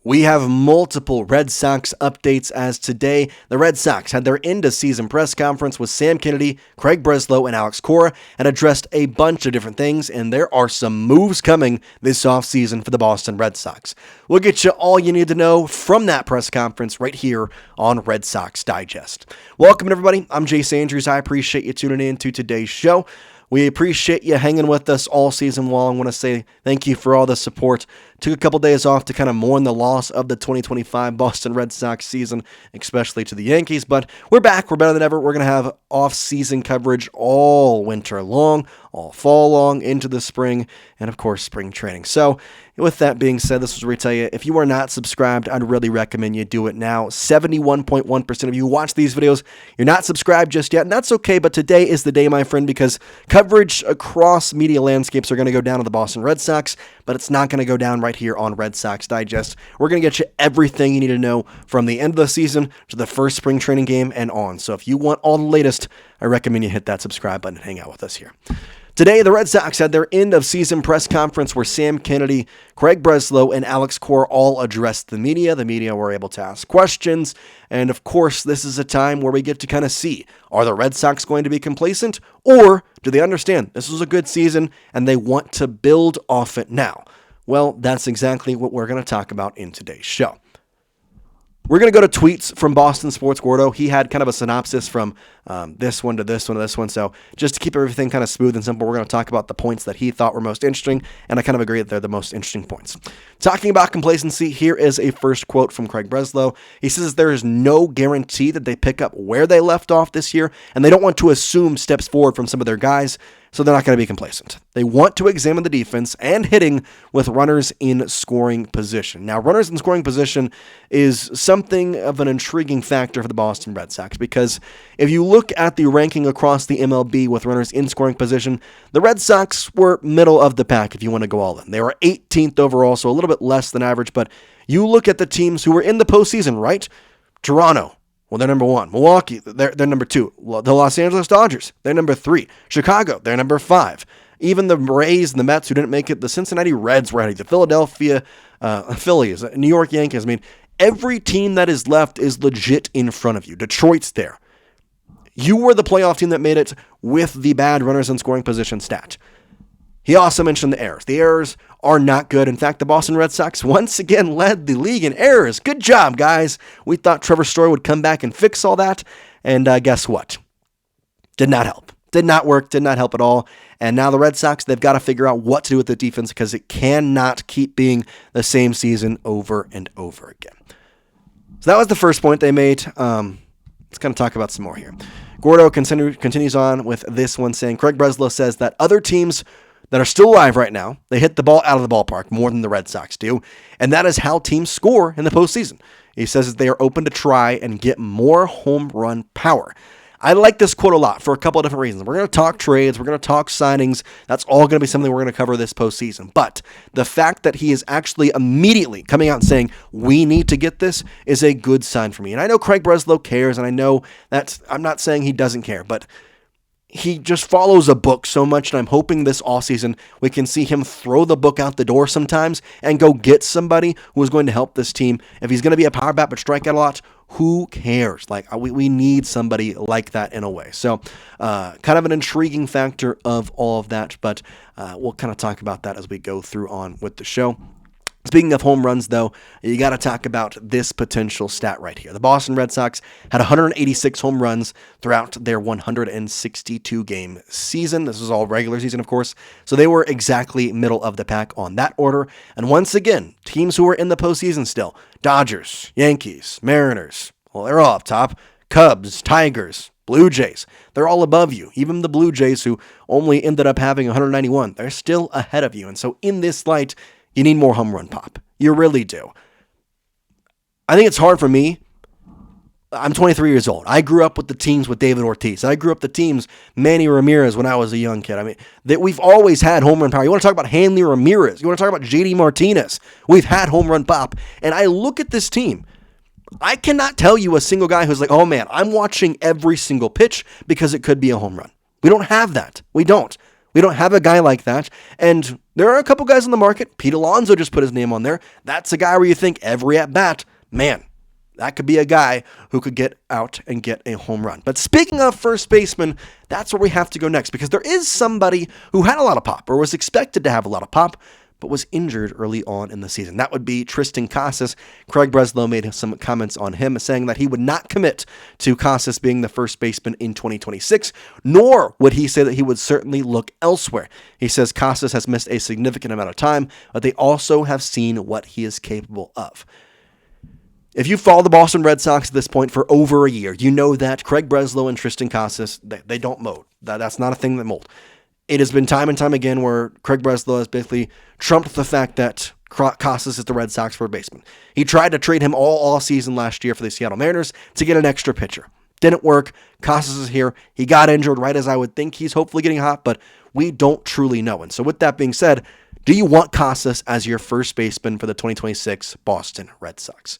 We have multiple Red Sox updates as today the Red Sox had their end-of-season press conference with Sam Kennedy, Craig Breslow, and Alex Cora and addressed a bunch of different things, and there are some moves coming this offseason for the Boston Red Sox. We'll get you all you need to know from that press conference right here on Red Sox Digest. Welcome, everybody. I'm Jace Andrews. I appreciate you tuning in to today's show. We appreciate you hanging with us all season long. I want to say thank you for all the support. Took a couple days off to kind of mourn the loss of the 2025 Boston Red Sox season, especially to the Yankees, but we're back. We're better than ever. We're going to have off-season coverage all winter long, all fall long, into the spring, and of course, spring training. So, with that being said, this is where we tell you, if you are not subscribed, I'd really recommend you do it now. 71.1% of you watch these videos, you're not subscribed just yet, and that's okay, but today is the day, my friend, because coverage across media landscapes are going to go down to the Boston Red Sox, but it's not going to go down right here on Red Sox Digest. We're going to get you everything you need to know from the end of the season to the first spring training game and on. So if you want all the latest, I recommend you hit that subscribe button and hang out with us here. Today, the Red Sox had their end-of-season press conference where Sam Kennedy, Craig Breslow, and Alex Cora all addressed the media. The media were able to ask questions, and of course, this is a time where we get to kind of see, are the Red Sox going to be complacent, or do they understand this was a good season and they want to build off it now? Well, that's exactly what we're going to talk about in today's show. We're going to go to tweets from Boston Sports Gordo. He had kind of a synopsis from this one to this one to this one. So just to keep everything kind of smooth and simple, we're going to talk about the points that he thought were most interesting, and I kind of agree that they're the most interesting points. Talking about complacency, here is a first quote from Craig Breslow. He says there is no guarantee that they pick up where they left off this year, and they don't want to assume steps forward from some of their guys, so they're not going to be complacent. They want to examine the defense and hitting with runners in scoring position. Now, runners in scoring position is something of an intriguing factor for the Boston Red Sox because if you look at the ranking across the MLB with runners in scoring position, the Red Sox were middle of the pack if you want to go all in. They were 18th overall, so a little bit less than average, but you look at the teams who were in the postseason, right? Toronto. Well, they're number one. Milwaukee, they're number two. The Los Angeles Dodgers, they're number three. Chicago, they're number five. Even the Rays and the Mets who didn't make it, the Cincinnati Reds were ahead. The Philadelphia Phillies, New York Yankees. I mean, every team that is left is legit in front of you. Detroit's there. You were the playoff team that made it with the bad runners in scoring position stat. He also mentioned the errors. The errors are not good. In fact, the Boston Red Sox once again led the league in errors. Good job, guys. We thought Trevor Story would come back and fix all that, and guess what? Did not help. Did not work. Did not help at all. And now the Red Sox, they've got to figure out what to do with the defense because it cannot keep being the same season over and over again. So that was the first point they made. Let's kind of talk about some more here. Gordo continues on with this one, saying Craig Breslow says that other teams that are still alive right now, they hit the ball out of the ballpark more than the Red Sox do, and that is how teams score in the postseason. He says that they are open to try and get more home run power. I like this quote a lot for a couple of different reasons. We're going to talk trades, we're going to talk signings. That's all going to be something we're going to cover this postseason. But the fact that he is actually immediately coming out and saying, we need to get this, is a good sign for me. And I know Craig Breslow cares, and I know that I'm not saying he doesn't care, but he just follows a book so much, and I'm hoping this offseason we can see him throw the book out the door sometimes and go get somebody who is going to help this team. If he's going to be a power bat but strike out a lot, who cares? Like we need somebody like that in a way. So kind of an intriguing factor of all of that, but we'll kind of talk about that as we go through on with the show. Speaking of home runs, though, you got to talk about this potential stat right here. The Boston Red Sox had 186 home runs throughout their 162-game season. This was all regular season, of course. So they were exactly middle of the pack on that order. And once again, teams who were in the postseason still, Dodgers, Yankees, Mariners, well, they're all up top. Cubs, Tigers, Blue Jays, they're all above you. Even the Blue Jays, who only ended up having 191, they're still ahead of you. And so in this light, you need more home run pop. You really do. I think it's hard for me. I'm 23 years old. I grew up with the teams with David Ortiz. I grew up the teams Manny Ramirez when I was a young kid. I mean, we've always had home run power. You want to talk about Hanley Ramirez? You want to talk about JD Martinez? We've had home run pop. And I look at this team. I cannot tell you a single guy who's like, oh man, I'm watching every single pitch because it could be a home run. We don't have that. We don't. We don't have a guy like that. And there are a couple guys on the market. Pete Alonso just put his name on there. That's a guy where you think every at-bat, man, that could be a guy who could get out and get a home run. But speaking of first baseman, that's where we have to go next, because there is somebody who had a lot of pop, or was expected to have a lot of pop, but was injured early on in the season. That would be Triston Casas. Craig Breslow made some comments on him, saying that he would not commit to Casas being the first baseman in 2026, nor would he say that he would certainly look elsewhere. He says Casas has missed a significant amount of time, but they also have seen what he is capable of. If you follow the Boston Red Sox at this point for over a year, you know that Craig Breslow and Triston Casas, they don't mold. That's not a thing that mold. It has been time and time again where Craig Breslow has basically trumped the fact that Casas is the Red Sox first baseman. He tried to trade him all season last year for the Seattle Mariners to get an extra pitcher. Didn't work. Casas is here. He got injured right as I would think he's hopefully getting hot, but we don't truly know. And so with that being said, do you want Casas as your first baseman for the 2026 Boston Red Sox?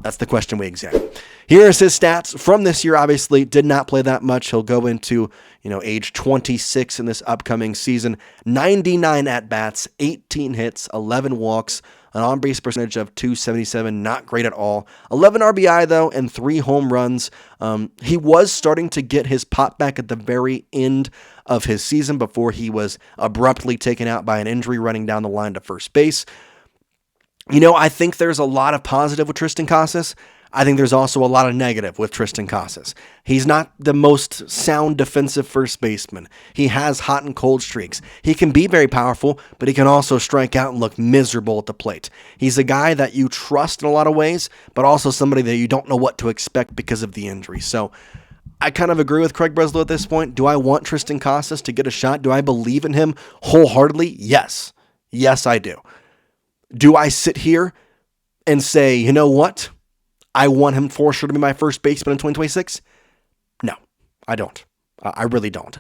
That's the question we examine. Here's his stats from this year. Obviously, did not play that much. He'll go into, age 26 in this upcoming season. 99 at-bats, 18 hits, 11 walks, an on-base percentage of .277, not great at all. 11 RBI, though, and 3 home runs. He was starting to get his pop back at the very end of his season before he was abruptly taken out by an injury running down the line to first base. I think there's a lot of positive with Triston Casas. I think there's also a lot of negative with Triston Casas. He's not the most sound defensive first baseman. He has hot and cold streaks. He can be very powerful, but he can also strike out and look miserable at the plate. He's a guy that you trust in a lot of ways, but also somebody that you don't know what to expect because of the injury. So I kind of agree with Craig Breslow at this point. Do I want Triston Casas to get a shot? Do I believe in him wholeheartedly? Yes. Yes, I do. Do I sit here and say, you know what? I want him for sure to be my first baseman in 2026? No, I don't. I really don't.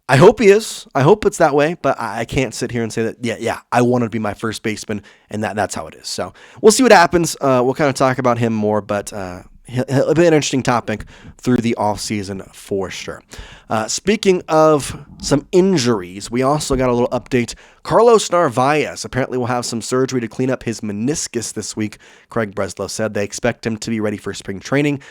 I hope he is. I hope it's that way, but I can't sit here and say that, yeah, I want to be my first baseman, and that's how it is. So we'll see what happens. We'll kind of talk about him more, but it'll be an interesting topic through the offseason for sure. Speaking of some injuries, we also got a little update. Carlos Narvaez apparently will have some surgery to clean up his meniscus this week. Craig Breslow said they expect him to be ready for spring training.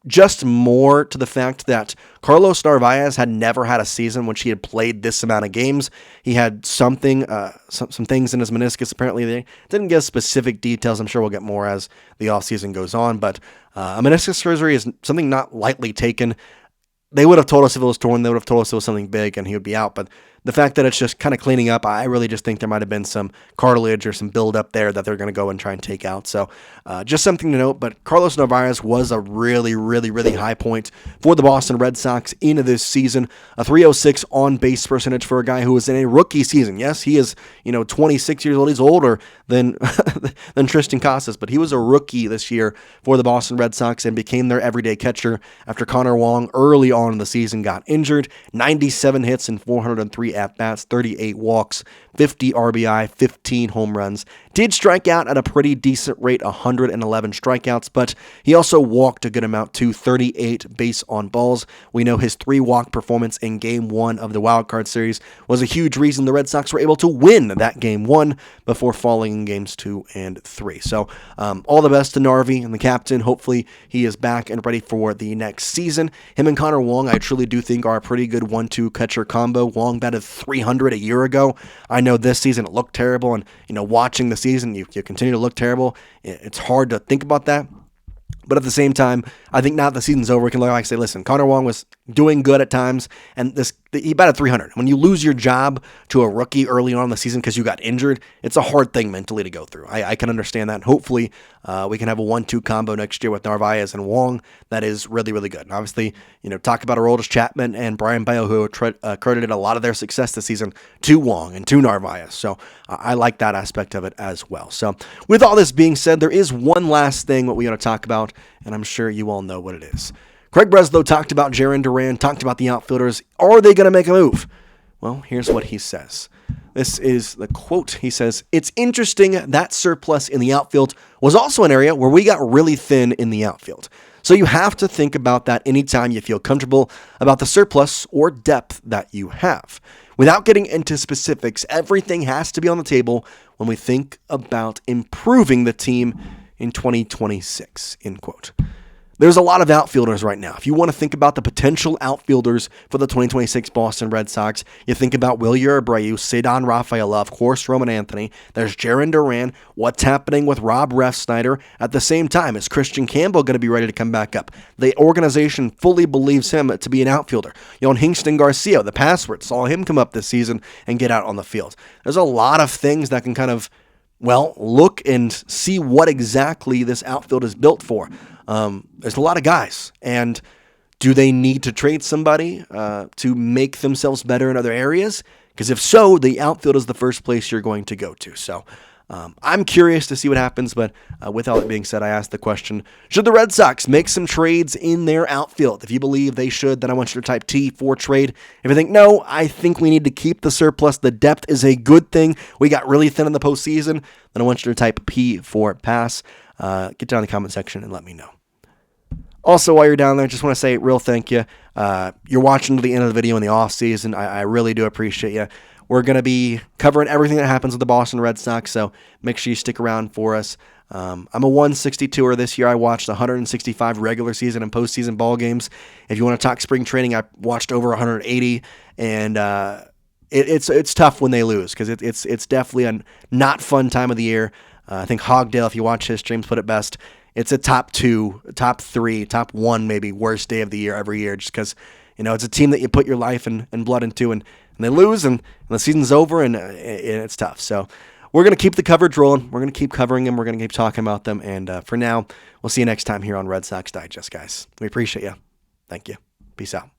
Just more to the fact that Carlos Narvaez had never had a season when he had played this amount of games. He had some things in his meniscus. Apparently, they didn't give specific details. I'm sure we'll get more as the offseason goes on, but a meniscus surgery is something not lightly taken. They would have told us if it was torn. They would have told us it was something big and he would be out. But the fact that it's just kind of cleaning up, I really just think there might have been some cartilage or some buildup there that they're going to go and try and take out. So just something to note. But Carlos Narvaez was a really, really, really high point for the Boston Red Sox into this season. A .306 on-base percentage for a guy who was in a rookie season. Yes, he is 26 years old. He's older than than Triston Casas, but he was a rookie this year for the Boston Red Sox and became their everyday catcher after Connor Wong early on in the season got injured. 97 hits and 403 at-bats, 38 walks, 50 RBI, 15 home runs. Did strike out at a pretty decent rate, 111 strikeouts, but he also walked a good amount too, 38 base on balls. We know his 3-walk performance in Game 1 of the Wild Card Series was a huge reason the Red Sox were able to win that Game 1 before falling in Games 2 and 3. So all the best to Narvi and the captain. Hopefully he is back and ready for the next season. Him and Connor Wong, I truly do think are a pretty good 1-2 catcher combo. Wong batted .300 a year ago. I know this season it looked terrible, and watching the season, you continue to look terrible. It's hard to think about that. But at the same time, I think now that the season's over, we can look and say, listen, Connor Wong was doing good at times, and he batted .300. When you lose your job to a rookie early on in the season because you got injured, it's a hard thing mentally to go through. I can understand that. And hopefully, we can have a 1-2 combo next year with Narvaez and Wong that is really, really good. And obviously, talk about Aroldis Chapman and Brayan Bello, who credited a lot of their success this season to Wong and to Narvaez. So I like that aspect of it as well. So with all this being said, there is one last thing that we got to talk about, and I'm sure you all know what it is. Craig Breslow talked about Jarren Duran, talked about the outfielders. Are they going to make a move? Well, here's what he says. This is the quote. He says, "It's interesting that surplus in the outfield was also an area where we got really thin in the outfield. So you have to think about that anytime you feel comfortable about the surplus or depth that you have. Without getting into specifics, everything has to be on the table when we think about improving the team in 2026, end quote. There's a lot of outfielders right now. If you want to think about the potential outfielders for the 2026 Boston Red Sox, you think about Wilyer Abreu, Ceddanne Rafaela, of course, Roman Anthony. There's Jarren Duran. What's happening with Rob Refsnyder? At the same time, is Christian Campbell going to be ready to come back up? The organization fully believes him to be an outfielder. On Hingston Garcia, the password, saw him come up this season and get out on the field. There's a lot of things that can kind of, look and see what exactly this outfield is built for. There's a lot of guys, and do they need to trade somebody to make themselves better in other areas? Because if so, the outfield is the first place you're going to go to. So I'm curious to see what happens, but with all that being said, I asked the question, should the Red Sox make some trades in their outfield? If you believe they should, then I want you to type T for trade. If you think no, I think we need to keep the surplus. The depth is a good thing. We got really thin in the postseason. Then I want you to type P for pass. Get down in the comment section and let me know. Also, while you're down there, just want to say a real thank you. You're watching to the end of the video in the offseason. I really do appreciate you. We're going to be covering everything that happens with the Boston Red Sox, so make sure you stick around for us. I'm a 162er this year. I watched 165 regular season and postseason ball games. If you want to talk spring training, I watched over 180, and it's tough when they lose because it's definitely a not fun time of the year. I think Hogdale, if you watch his streams, put it best. It's a top 2, top 3, top 1 maybe worst day of the year every year just because, it's a team that you put your life and blood into and they lose and the season's over and it's tough. So we're going to keep the coverage rolling. We're going to keep covering them. We're going to keep talking about them. And for now, we'll see you next time here on Red Sox Digest, guys. We appreciate you. Thank you. Peace out.